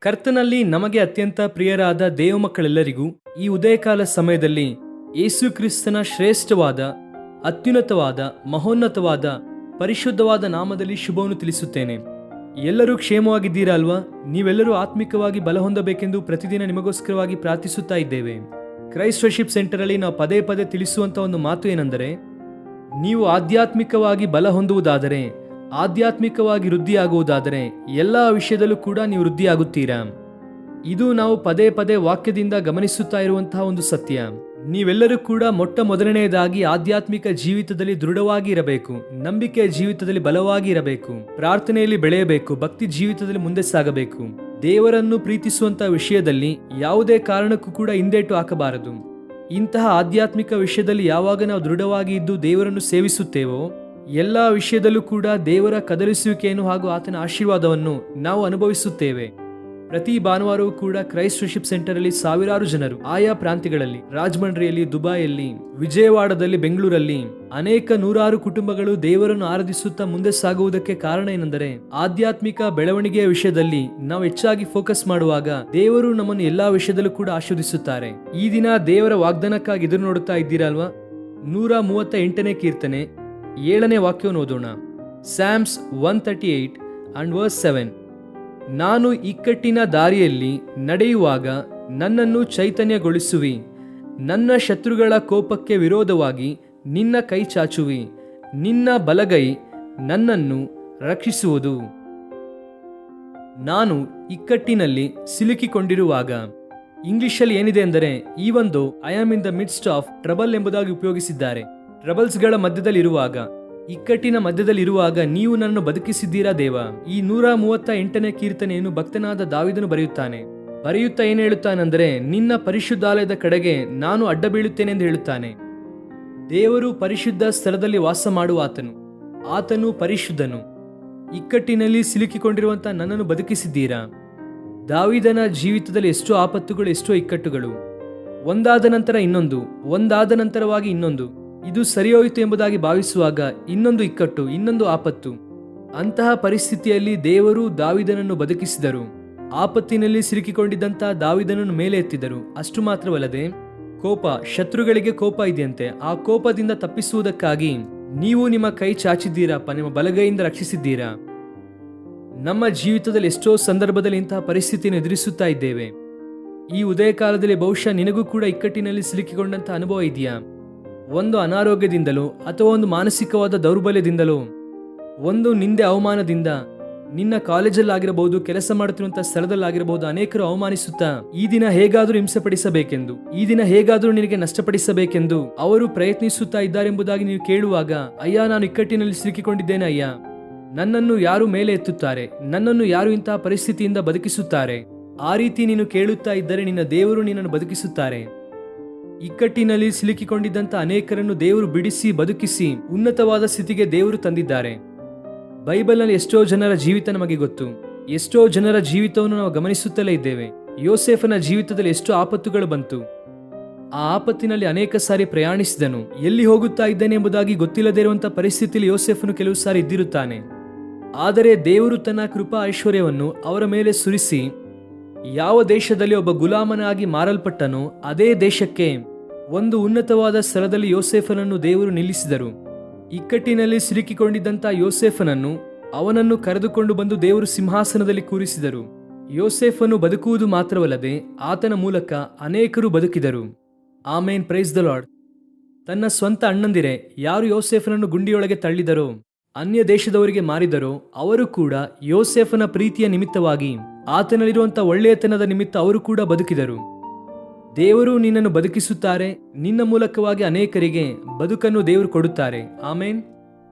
ಕರ್ತನಲ್ಲಿ ನಮಗೆ ಅತ್ಯಂತ ಪ್ರಿಯರಾದ ದೇವಮಕ್ಕಳೆಲ್ಲರಿಗೂ ಈ ಉದಯಕಾಲ ಸಮಯದಲ್ಲಿ ಯೇಸು ಕ್ರಿಸ್ತನ ಶ್ರೇಷ್ಠವಾದ, ಅತ್ಯುನ್ನತವಾದ, ಮಹೋನ್ನತವಾದ, ಪರಿಶುದ್ಧವಾದ ನಾಮದಲ್ಲಿ ಶುಭವನ್ನು ತಿಳಿಸುತ್ತೇನೆ. ಎಲ್ಲರೂ ಕ್ಷೇಮವಾಗಿದ್ದೀರಾ ಅಲ್ವಾ? ನೀವೆಲ್ಲರೂ ಆತ್ಮಿಕವಾಗಿ ಬಲ ಹೊಂದಬೇಕೆಂದು ಪ್ರತಿದಿನ ನಿಮಗೋಸ್ಕರವಾಗಿ ಪ್ರಾರ್ಥಿಸುತ್ತಾ ಇದ್ದೇವೆ. ಕ್ರೈಸ್ಟ್ ವರ್ಷಿಪ್ ಸೆಂಟರ್ ಅಲ್ಲಿ ನಾವು ಪದೇ ಪದೇ ತಿಳಿಸುವಂತ ಒಂದು ಮಾತು ಏನೆಂದರೆ, ನೀವು ಆಧ್ಯಾತ್ಮಿಕವಾಗಿ ಬಲ ಹೊಂದುವುದಾದರೆ, ಆಧ್ಯಾತ್ಮಿಕವಾಗಿ ವೃದ್ಧಿಯಾಗುವುದಾದರೆ ಎಲ್ಲ ವಿಷಯದಲ್ಲೂ ಕೂಡ ನೀವು ವೃದ್ಧಿಯಾಗುತ್ತೀರಾ. ಇದು ನಾವು ಪದೇ ಪದೇ ವಾಕ್ಯದಿಂದ ಗಮನಿಸುತ್ತಾ ಇರುವಂತಹ ಒಂದು ಸತ್ಯ. ನೀವೆಲ್ಲರೂ ಕೂಡ ಮೊಟ್ಟ ಮೊದಲನೆಯದಾಗಿ ಆಧ್ಯಾತ್ಮಿಕ ಜೀವಿತದಲ್ಲಿ ದೃಢವಾಗಿ ಇರಬೇಕು, ನಂಬಿಕೆಯ ಜೀವಿತದಲ್ಲಿ ಬಲವಾಗಿ ಇರಬೇಕು, ಪ್ರಾರ್ಥನೆಯಲ್ಲಿ ಬೆಳೆಯಬೇಕು, ಭಕ್ತಿ ಜೀವಿತದಲ್ಲಿ ಮುಂದೆ ಸಾಗಬೇಕು. ದೇವರನ್ನು ಪ್ರೀತಿಸುವಂತಹ ವಿಷಯದಲ್ಲಿ ಯಾವುದೇ ಕಾರಣಕ್ಕೂ ಕೂಡ ಹಿಂದೇಟು ಹಾಕಬಾರದು. ಇಂತಹ ಆಧ್ಯಾತ್ಮಿಕ ವಿಷಯದಲ್ಲಿ ಯಾವಾಗ ನಾವು ದೃಢವಾಗಿ ಇದ್ದು ದೇವರನ್ನು ಸೇವಿಸುತ್ತೇವೋ ಎಲ್ಲ ವಿಷಯದಲ್ಲೂ ಕೂಡ ದೇವರ ಕದಲಿಸುವಿಕೆಯನ್ನು ಹಾಗೂ ಆತನ ಆಶೀರ್ವಾದವನ್ನು ನಾವು ಅನುಭವಿಸುತ್ತೇವೆ. ಪ್ರತಿ ಭಾನುವಾರವೂ ಕೂಡ ಕ್ರೈಸ್ಟ್ ವರ್ಷಿಪ್ ಸೆಂಟರ್ ಅಲ್ಲಿ ಸಾವಿರಾರು ಜನರು ಆಯಾ ಪ್ರಾಂತ್ಯಗಳಲ್ಲಿ, ರಾಜಮಂಡ್ರಿಯಲ್ಲಿ, ದುಬೈಯಲ್ಲಿ, ವಿಜಯವಾಡದಲ್ಲಿ, ಬೆಂಗಳೂರಲ್ಲಿ ಅನೇಕ ನೂರಾರು ಕುಟುಂಬಗಳು ದೇವರನ್ನು ಆರಾಧಿಸುತ್ತಾ ಮುಂದೆ ಸಾಗುವುದಕ್ಕೆ ಕಾರಣ ಏನೆಂದರೆ, ಆಧ್ಯಾತ್ಮಿಕ ಬೆಳವಣಿಗೆಯ ವಿಷಯದಲ್ಲಿ ನಾವು ಹೆಚ್ಚಾಗಿ ಫೋಕಸ್ ಮಾಡುವಾಗ ದೇವರು ನಮ್ಮನ್ನು ಎಲ್ಲಾ ವಿಷಯದಲ್ಲೂ ಕೂಡ ಆಶೀರ್ವದಿಸುತ್ತಾರೆ. ಈ ದಿನ ದೇವರ ವಾಗ್ದಾನಕ್ಕಾಗಿ ಎದುರು ನೋಡುತ್ತಾ ಇದ್ದೀರಲ್ವಾ? 138ನೇ ಕೀರ್ತನೆ 7ನೇ ವಾಕ್ಯವನ್ನು ಓದೋಣ. Sam's 138 and verse 7. ನಾನು ಇಕ್ಕಟ್ಟಿನ ದಾರಿಯಲ್ಲಿ ನಡೆಯುವಾಗ ನನ್ನನ್ನು ಚೈತನ್ಯಗೊಳಿಸುವಿ, ನನ್ನ ಶತ್ರುಗಳ ಕೋಪಕ್ಕೆ ವಿರೋಧವಾಗಿ ನಿನ್ನ ಕೈ ಚಾಚುವಿ, ನಿನ್ನ ಬಲಗೈ ನನ್ನನ್ನು ರಕ್ಷಿಸುವುದು. ನಾನು ಇಕ್ಕಟ್ಟಿನಲ್ಲಿ ಸಿಲುಕಿಕೊಂಡಿರುವಾಗ, ಇಂಗ್ಲಿಷಲ್ಲಿ ಏನಿದೆ ಅಂದರೆ, even though I am in the midst of trouble ಎಂಬುದಾಗಿ ಉಪಯೋಗಿಸಿದ್ದಾರೆ. ಟ್ರಬಲ್ಸ್ಗಳ ಮಧ್ಯದಲ್ಲಿರುವಾಗ, ಇಕ್ಕಟ್ಟಿನ ಮಧ್ಯದಲ್ಲಿರುವಾಗ ನೀವು ನನ್ನನ್ನು ಬದುಕಿಸಿದ್ದೀರಾ ದೇವ. ಈ 138ನೇ ಕೀರ್ತನೆಯನ್ನು ಭಕ್ತನಾದ ದಾವಿದನು ಬರೆಯುತ್ತಾ ಏನು ಹೇಳುತ್ತಾನೆಂದರೆ, ನಿನ್ನ ಪರಿಶುದ್ಧಾಲಯದ ಕಡೆಗೆ ನಾನು ಅಡ್ಡ ಬೀಳುತ್ತೇನೆ ಎಂದು ಹೇಳುತ್ತಾನೆ. ದೇವರು ಪರಿಶುದ್ಧ ಸ್ಥಳದಲ್ಲಿ ವಾಸ ಮಾಡುವ ಆತನು ಪರಿಶುದ್ಧನು. ಇಕ್ಕಟ್ಟಿನಲ್ಲಿ ಸಿಲುಕಿಕೊಂಡಿರುವಂತಹ ನನ್ನನ್ನು ಬದುಕಿಸಿದ್ದೀರಾ. ದಾವಿದನ ಜೀವಿತದಲ್ಲಿ ಎಷ್ಟೋ ಆಪತ್ತುಗಳು, ಎಷ್ಟೋ ಇಕ್ಕಟ್ಟುಗಳು, ಒಂದಾದ ನಂತರ ಇನ್ನೊಂದು, ಒಂದಾದ ನಂತರವಾಗಿ ಇನ್ನೊಂದು. ಇದು ಸರಿಯೋಯಿತು ಎಂಬುದಾಗಿ ಭಾವಿಸುವಾಗ ಇನ್ನೊಂದು ಇಕ್ಕಟ್ಟು, ಇನ್ನೊಂದು ಆಪತ್ತು. ಅಂತಹ ಪರಿಸ್ಥಿತಿಯಲ್ಲಿ ದೇವರು ದಾವಿದನನ್ನು ಬದುಕಿಸಿದರು. ಆಪತ್ತಿನಲ್ಲಿ ಸಿಲುಕಿಕೊಂಡಿದ್ದಂತಹ ದಾವಿದನನ್ನು ಮೇಲೆ ಎತ್ತಿದರು. ಅಷ್ಟು ಮಾತ್ರವಲ್ಲದೆ, ಶತ್ರುಗಳಿಗೆ ಕೋಪ ಇದೆಯಂತೆ, ಆ ಕೋಪದಿಂದ ತಪ್ಪಿಸುವುದಕ್ಕಾಗಿ ನೀವು ನಿಮ್ಮ ಕೈ ಚಾಚಿದ್ದೀರಪ್ಪ, ನಿಮ್ಮ ಬಲಗೈಯಿಂದ ರಕ್ಷಿಸಿದ್ದೀರಾ. ನಮ್ಮ ಜೀವಿತದಲ್ಲಿ ಎಷ್ಟೋ ಸಂದರ್ಭದಲ್ಲಿ ಇಂತಹ ಪರಿಸ್ಥಿತಿಯನ್ನು ಎದುರಿಸುತ್ತಾ ಇದ್ದೇವೆ. ಈ ಉದಯ ಕಾಲದಲ್ಲಿ ಬಹುಶಃ ನಿನಗೂ ಕೂಡ ಇಕ್ಕಟ್ಟಿನಲ್ಲಿ ಸಿಲುಕಿಕೊಂಡಂತ ಅನುಭವ ಇದೆಯಾ? ಒಂದು ಅನಾರೋಗ್ಯದಿಂದಲೋ ಅಥವಾ ಒಂದು ಮಾನಸಿಕವಾದ ದೌರ್ಬಲ್ಯದಿಂದಲೋ, ಒಂದು ನಿಂದೆ ಅವಮಾನದಿಂದ, ನಿನ್ನ ಕಾಲೇಜಲ್ಲಾಗಿರಬಹುದು, ಕೆಲಸ ಮಾಡುತ್ತಿರುವಂತಹ ಸ್ಥಳದಲ್ಲಾಗಿರಬಹುದು, ಅನೇಕರು ಅವಮಾನಿಸುತ್ತಾ ಈ ದಿನ ಹೇಗಾದರೂ ಹಿಂಸೆಪಡಿಸಬೇಕೆಂದು, ಈ ದಿನ ಹೇಗಾದರೂ ನಿನಗೆ ನಷ್ಟಪಡಿಸಬೇಕೆಂದು ಅವರು ಪ್ರಯತ್ನಿಸುತ್ತಾ ಇದ್ದಾರೆಂಬುದಾಗಿ ನೀವು ಕೇಳುವಾಗ, ಅಯ್ಯ ನಾನು ಇಕ್ಕಟ್ಟಿನಲ್ಲಿ ಸಿಲುಕಿಕೊಂಡಿದ್ದೇನೆ ಅಯ್ಯ, ನನ್ನನ್ನು ಯಾರು ಮೇಲೆ ಎತ್ತುತ್ತಾರೆ, ನನ್ನನ್ನು ಯಾರು ಇಂತಹ ಪರಿಸ್ಥಿತಿಯಿಂದ ಬದುಕಿಸುತ್ತಾರೆ? ಆ ರೀತಿ ನೀನು ಕೇಳುತ್ತಾ ಇದ್ದರೆ ನಿನ್ನ ದೇವರು ನಿನ್ನನ್ನು ಬದುಕಿಸುತ್ತಾರೆ. ಇಕ್ಕಟ್ಟಿನಲ್ಲಿ ಸಿಲುಕಿಕೊಂಡಿದ್ದಂಥ ಅನೇಕರನ್ನು ದೇವರು ಬಿಡಿಸಿ ಬದುಕಿಸಿ ಉನ್ನತವಾದ ಸ್ಥಿತಿಗೆ ದೇವರು ತಂದಿದ್ದಾರೆ. ಬೈಬಲ್ನಲ್ಲಿ ಎಷ್ಟೋ ಜನರ ಜೀವಿತ ನಮಗೆ ಗೊತ್ತು. ಎಷ್ಟೋ ಜನರ ಜೀವಿತವನ್ನು ನಾವು ಗಮನಿಸುತ್ತಲೇ ಇದ್ದೇವೆ. ಯೋಸೇಫನ ಜೀವಿತದಲ್ಲಿ ಎಷ್ಟೋ ಆಪತ್ತುಗಳು ಬಂತು. ಆ ಆಪತ್ತಿನಲ್ಲಿ ಅನೇಕ ಸಾರಿ ಪ್ರಯಾಣಿಸಿದನು. ಎಲ್ಲಿ ಹೋಗುತ್ತಾ ಇದ್ದಾನೆ ಎಂಬುದಾಗಿ ಗೊತ್ತಿಲ್ಲದೇ ಇರುವಂತಹ ಪರಿಸ್ಥಿತಿಯಲ್ಲಿ ಯೋಸೇಫನು ಕೆಲವು ಸಾರಿ ಇದ್ದಿರುತ್ತಾನೆ. ಆದರೆ ದೇವರು ತನ್ನ ಕೃಪಾ ಐಶ್ವರ್ಯವನ್ನು ಅವರ ಮೇಲೆ ಸುರಿಸಿ, ಯಾವ ದೇಶದಲ್ಲಿ ಒಬ್ಬ ಗುಲಾಮನಾಗಿ ಮಾರಲ್ಪಟ್ಟನೋ ಅದೇ ದೇಶಕ್ಕೆ ಒಂದು ಉನ್ನತವಾದ ಸ್ಥಳದಲ್ಲಿ ಯೋಸೇಫನನ್ನು ದೇವರು ನಿಲ್ಲಿಸಿದರು. ಇಕ್ಕಟ್ಟಿನಲ್ಲಿ ಸಿಲುಕಿಕೊಂಡಿದ್ದಂಥ ಯೋಸೇಫನನ್ನು, ಅವನನ್ನು ಕರೆದುಕೊಂಡು ಬಂದು ದೇವರು ಸಿಂಹಾಸನದಲ್ಲಿ ಕೂರಿಸಿದರು. ಯೋಸೇಫನು ಬದುಕುವುದು ಮಾತ್ರವಲ್ಲದೆ ಆತನ ಮೂಲಕ ಅನೇಕರು ಬದುಕಿದರು. ಆಮೇನ್, ಪ್ರೈಸ್ ದ ಲಾರ್ಡ್. ತನ್ನ ಸ್ವಂತ ಅಣ್ಣಂದಿರೇ ಯಾರು ಯೋಸೇಫನನ್ನು ಗುಂಡಿಯೊಳಗೆ ತಳ್ಳಿದರೋ, ಅನ್ಯ ದೇಶದವರಿಗೆ ಮಾರಿದರೋ, ಅವರು ಕೂಡ ಯೋಸೇಫನ ಪ್ರೀತಿಯ ನಿಮಿತ್ತವಾಗಿ, ಆತನಲ್ಲಿರುವಂಥ ಒಳ್ಳೆಯತನದ ನಿಮಿತ್ತ ಅವರು ಕೂಡ ಬದುಕಿದರು. ದೇವರು ನಿನ್ನನ್ನು ಬದುಕಿಸುತ್ತಾರೆ. ನಿನ್ನ ಮೂಲಕವಾಗಿ ಅನೇಕರಿಗೆ ಬದುಕನ್ನು ದೇವರು ಕೊಡುತ್ತಾರೆ. ಆಮೇನ್,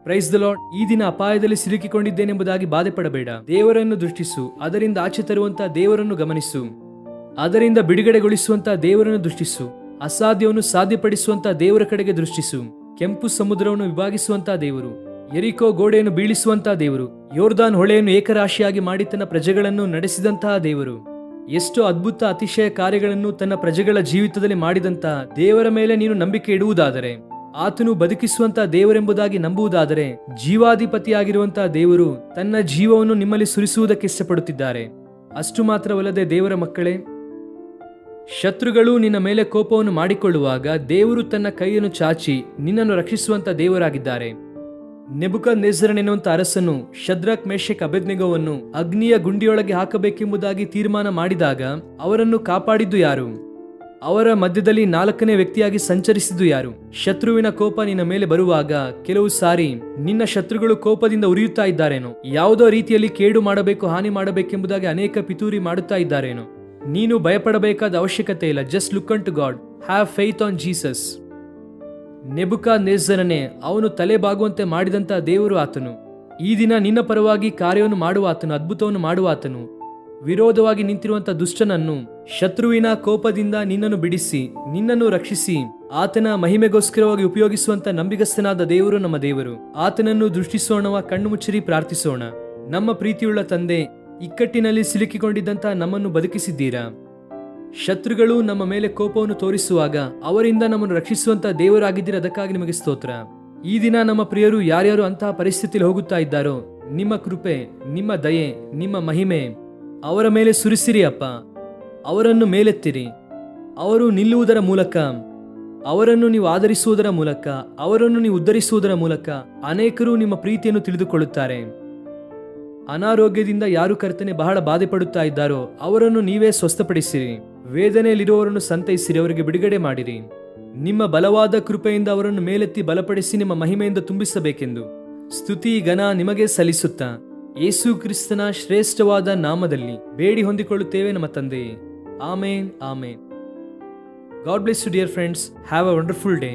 ಪ್ರೈಸ್ ದ ಲಾರ್ಡ್. ಈ ದಿನ ಅಪಾಯದಲ್ಲಿ ಸಿಲುಕಿಕೊಂಡಿದ್ದೇನೆಂಬುದಾಗಿ ಬಾಧೆ ಪಡಬೇಡ. ದೇವರನ್ನು ದೃಷ್ಟಿಸು. ಅದರಿಂದ ಆಚೆ ತರುವಂತಹ ದೇವರನ್ನು ಗಮನಿಸು. ಅದರಿಂದ ಬಿಡುಗಡೆಗೊಳಿಸುವಂತಹ ದೇವರನ್ನು ದೃಷ್ಟಿಸು. ಅಸಾಧ್ಯವನ್ನು ಸಾಧ್ಯಪಡಿಸುವಂತಹ ದೇವರ ಕಡೆಗೆ ದೃಷ್ಟಿಸು. ಕೆಂಪು ಸಮುದ್ರವನ್ನು ವಿಭಾಗಿಸುವಂತಹ ದೇವರು, ಯೆರಿಕೋ ಗೋಡೆಯನ್ನು ಬೀಳಿಸುವಂತಹ ದೇವರು, ಯೋರ್ದಾನ್ ಹೊಳೆಯನ್ನು ಏಕರಾಶಿಯಾಗಿ ಮಾಡಿ ತನ್ನ ಪ್ರಜೆಗಳನ್ನು ನಡೆಸಿದಂತಹ ದೇವರು, ಎಷ್ಟೋ ಅದ್ಭುತ ಅತಿಶಯ ಕಾರ್ಯಗಳನ್ನು ತನ್ನ ಪ್ರಜೆಗಳ ಜೀವಿತದಲ್ಲಿ ಮಾಡಿದಂತ ದೇವರ ಮೇಲೆ ನೀನು ನಂಬಿಕೆ ಇಡುವುದಾದರೆ, ಆತನು ಬದುಕಿಸುವಂತ ದೇವರೆಂಬುದಾಗಿ ನಂಬುವುದಾದರೆ, ಜೀವಾಧಿಪತಿಯಾಗಿರುವಂತಹ ದೇವರು ತನ್ನ ಜೀವವನ್ನು ನಿಮ್ಮಲ್ಲಿ ಸುರಿಸುವುದಕ್ಕೆ ಇಷ್ಟಪಡುತ್ತಿದ್ದಾರೆ. ಅಷ್ಟು ಮಾತ್ರವಲ್ಲದೆ ದೇವರ ಮಕ್ಕಳೇ, ಶತ್ರುಗಳು ನಿನ್ನ ಮೇಲೆ ಕೋಪವನ್ನು ಮಾಡಿಕೊಳ್ಳುವಾಗ ದೇವರು ತನ್ನ ಕೈಯನ್ನು ಚಾಚಿ ನಿನ್ನನ್ನು ರಕ್ಷಿಸುವಂತ ದೇವರಾಗಿದ್ದಾರೆ. ನೆಬೂಕದ್ನೆಚ್ಚರನೆನ್ನುವಂತ ಅರಸನು ಶದ್ರಕ್, ಮೇಷಕ್, ಅಬೇದ್ನೆಗೋವನ್ನು ಅಗ್ನಿಯ ಗುಂಡಿಯೊಳಗೆ ಹಾಕಬೇಕೆಂಬುದಾಗಿ ತೀರ್ಮಾನ ಮಾಡಿದಾಗ ಅವರನ್ನು ಕಾಪಾಡಿದ್ದು ಯಾರು? ಅವರ ಮಧ್ಯದಲ್ಲಿ 4ನೇ ವ್ಯಕ್ತಿಯಾಗಿ ಸಂಚರಿಸಿದ್ದು ಯಾರು? ಶತ್ರುವಿನ ಕೋಪ ನಿನ್ನ ಮೇಲೆ ಬರುವಾಗ ಕೆಲವು ಸಾರಿ ನಿನ್ನ ಶತ್ರುಗಳು ಕೋಪದಿಂದ ಉರಿಯುತ್ತಾ ಇದ್ದಾರೇನೋ, ಯಾವುದೋ ರೀತಿಯಲ್ಲಿ ಕೇಡು ಮಾಡಬೇಕು, ಹಾನಿ ಮಾಡಬೇಕೆಂಬುದಾಗಿ ಅನೇಕ ಪಿತೂರಿ ಮಾಡುತ್ತಾ ಇದ್ದಾರೇನೋ. ನೀನು ಭಯಪಡಬೇಕಾದ ಅವಶ್ಯಕತೆ ಇಲ್ಲ. Just look unto God, have faith on Jesus. ನೆಬೂಕದ್ನೆಚ್ಚರನೇ, ಅವನು ತಲೆ ಬಾಗುವಂತೆ ಮಾಡಿದಂತ ದೇವರು ಆತನು. ಈ ದಿನ ನಿನ್ನ ಪರವಾಗಿ ಕಾರ್ಯವನ್ನು ಮಾಡುವ ಆತನು, ಅದ್ಭುತವನ್ನು ಮಾಡುವ ಆತನು. ವಿರೋಧವಾಗಿ ನಿಂತಿರುವಂತ ದುಷ್ಟನನ್ನು, ಶತ್ರುವಿನ ಕೋಪದಿಂದ ನಿನ್ನನ್ನು ಬಿಡಿಸಿ ನಿನ್ನನ್ನು ರಕ್ಷಿಸಿ ಆತನ ಮಹಿಮೆಗೋಸ್ಕರವಾಗಿ ಉಪಯೋಗಿಸುವಂತ ನಂಬಿಗಸ್ತನಾದ ದೇವರು ನಮ್ಮ ದೇವರು. ಆತನನ್ನು ದೃಷ್ಟಿಸೋಣವ, ಕಣ್ಣು ಮುಚ್ಚಿರಿ ಪ್ರಾರ್ಥಿಸೋಣ. ನಮ್ಮ ಪ್ರೀತಿಯುಳ್ಳ ತಂದೆ, ಇಕ್ಕಟ್ಟಿನಲ್ಲಿ ಸಿಲುಕಿಕೊಂಡಿದ್ದಂತ ನಮ್ಮನ್ನು ಬದುಕಿಸಿದ್ದೀರಾ. ಶತ್ರುಗಳು ನಮ್ಮ ಮೇಲೆ ಕೋಪವನ್ನು ತೋರಿಸುವಾಗ ಅವರಿಂದ ನಮ್ಮನ್ನು ರಕ್ಷಿಸುವಂತ ದೇವರಾಗಿದ್ದೀರ, ಅದಕ್ಕಾಗಿ ನಿಮಗೆ ಸ್ತೋತ್ರ. ಈ ದಿನ ನಮ್ಮ ಪ್ರಿಯರು ಯಾರ್ಯಾರು ಅಂತಹ ಪರಿಸ್ಥಿತಿಯಲ್ಲಿ ಹೋಗುತ್ತಾ ಇದ್ದಾರೋ, ನಿಮ್ಮ ಕೃಪೆ, ನಿಮ್ಮ ದಯೆ, ನಿಮ್ಮ ಮಹಿಮೆ ಅವರ ಮೇಲೆ ಸುರಿಸಿರಿ ಅಪ್ಪ. ಅವರನ್ನು ಮೇಲೆತ್ತಿರಿ. ಅವರು ನಿಲ್ಲುವುದರ ಮೂಲಕ, ಅವರನ್ನು ನೀವು ಆಧರಿಸುವುದರ ಮೂಲಕ, ಅವರನ್ನು ನೀವು ಉದ್ಧರಿಸುವುದರ ಮೂಲಕ ಅನೇಕರು ನಿಮ್ಮ ಪ್ರೀತಿಯನ್ನು ತಿಳಿದುಕೊಳ್ಳುತ್ತಾರೆ. ಅನಾರೋಗ್ಯದಿಂದ ಯಾರು ಕರ್ತನೆ ಬಹಳ ಬಾಧೆ ಪಡುತ್ತಾ ಇದ್ದಾರೋ ಅವರನ್ನು ನೀವೇ ಸ್ವಸ್ಥಪಡಿಸಿರಿ. ವೇದನೆಯಲ್ಲಿರುವವರನ್ನು ಸಂತೈಸಿರಿ, ಅವರಿಗೆ ಬಿಡುಗಡೆ ಮಾಡಿರಿ. ನಿಮ್ಮ ಬಲವಾದ ಕೃಪೆಯಿಂದ ಅವರನ್ನು ಮೇಲೆತ್ತಿ ಬಲಪಡಿಸಿ ನಿಮ್ಮ ಮಹಿಮೆಯಿಂದ ತುಂಬಿಸಬೇಕೆಂದು ಸ್ತುತಿ ಘನ ನಿಮಗೆ ಸಲ್ಲಿಸುತ್ತಾ ಯೇಸು ಕ್ರಿಸ್ತನ ಶ್ರೇಷ್ಠವಾದ ನಾಮದಲ್ಲಿ ಬೇಡಿ ಹೊಂದಿಕೊಳ್ಳುತ್ತೇವೆ ನಮ್ಮ ತಂದೆಯೇ. ಆಮೇನ್, ಆಮೇನ್. God bless you, dear friends. Have a wonderful day.